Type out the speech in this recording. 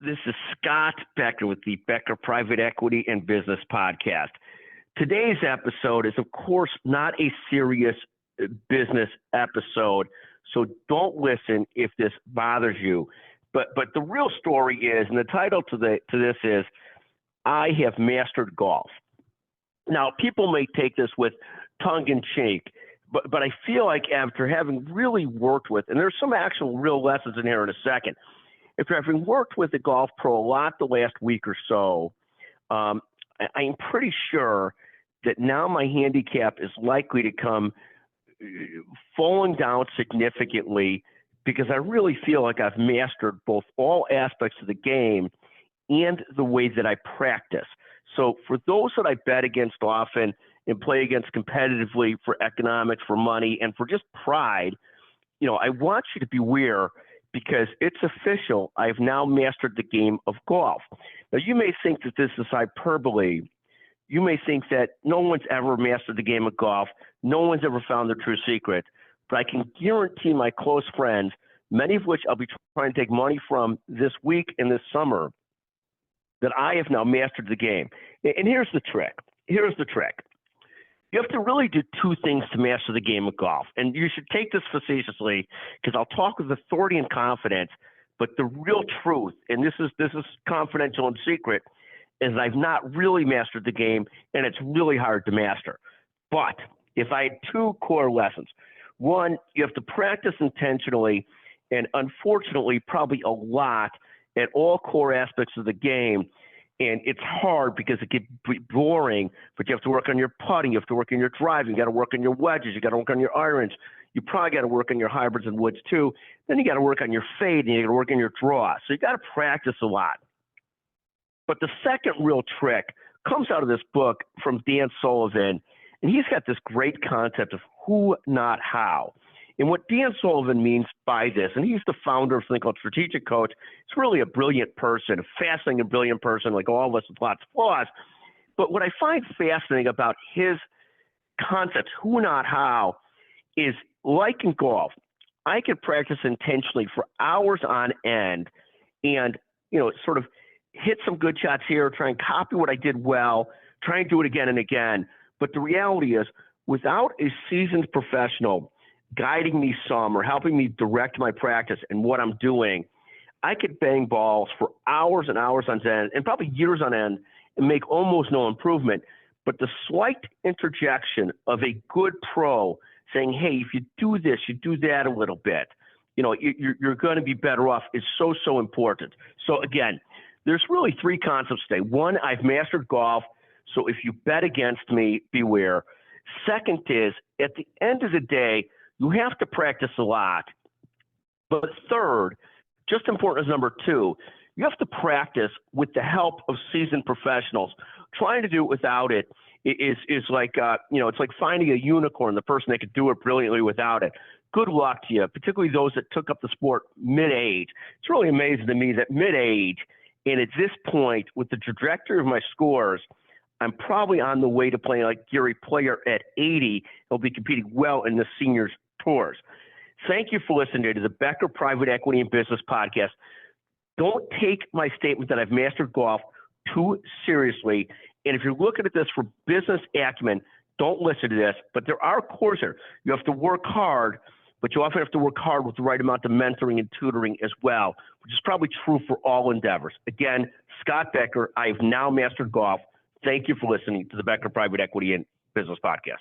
This is Scott Becker with the Becker Private Equity and Business Podcast. Today's episode is, of course, not a serious business episode, so don't listen if this bothers you. But the real story is, and the title to this is, I have mastered golf. Now, people may take this with tongue-in-cheek, but I feel like after having really worked with, and there's some actual real lessons in here in a second, after having worked with a golf pro a lot the last week or so, I am pretty sure that now my handicap is likely to come falling down significantly because I really feel like I've mastered both all aspects of the game and the way that I practice. So for those that I bet against often and play against competitively for economics, for money, and for just pride, I want you to beware because it's official. I've now mastered the game of golf. Now, you may think that this is hyperbole. You may think that no one's ever mastered the game of golf. No one's ever found the true secret. But I can guarantee my close friends, many of which I'll be trying to take money from this week and this summer, that I have now mastered the game. And here's the trick. You have to really do two things to master the game of golf. And you should take this facetiously because I'll talk with authority and confidence, but the real truth, and this is confidential and secret, is I've not really mastered the game, and it's really hard to master. But if I had two core lessons, one, you have to practice intentionally and unfortunately probably a lot at all core aspects of the game. And it's hard because it can be boring, but you have to work on your putting, you have to work on your driving, you got to work on your wedges, you got to work on your irons, you probably got to work on your hybrids and woods too. Then you got to work on your fade and you got to work on your draw. So you got to practice a lot. But the second real trick comes out of this book from Dan Sullivan, and he's got this great concept of who, not how. And what Dan Sullivan means by this, and he's the founder of something called Strategic Coach. It's really a brilliant person, a fascinating and brilliant person, like all of us with lots of flaws. But what I find fascinating about his concepts, who, not how, is like in golf, I could practice intentionally for hours on end and, sort of hit some good shots here, try and copy what I did well, try and do it again and again. But the reality is, without a seasoned professional guiding me some or helping me direct my practice and what I'm doing, I could bang balls for hours and hours on end and probably years on end and make almost no improvement. But the slight interjection of a good pro saying, hey, if you do this, you do that a little bit, you're going to be better off is so important. So again, there's really three concepts today. One, I've mastered golf. So if you bet against me, beware. Second is, at the end of the day, you have to practice a lot. But third, just important as number two, you have to practice with the help of seasoned professionals. Trying to do it without it is like, it's like finding a unicorn, the person that could do it brilliantly without it. Good luck to you, particularly those that took up the sport mid-age. It's really amazing to me that mid-age, and at this point, with the trajectory of my scores, I'm probably on the way to playing like Gary Player at 80. He'll be competing well in the seniors tours. Thank you for listening to the Becker Private Equity and Business Podcast. Don't take my statement that I've mastered golf too seriously. And if you're looking at this for business acumen, don't listen to this. But there are cores here. You have to work hard, but you often have to work hard with the right amount of mentoring and tutoring as well, which is probably true for all endeavors. Again, Scott Becker, I've now mastered golf. Thank you for listening to the Becker Private Equity and Business Podcast.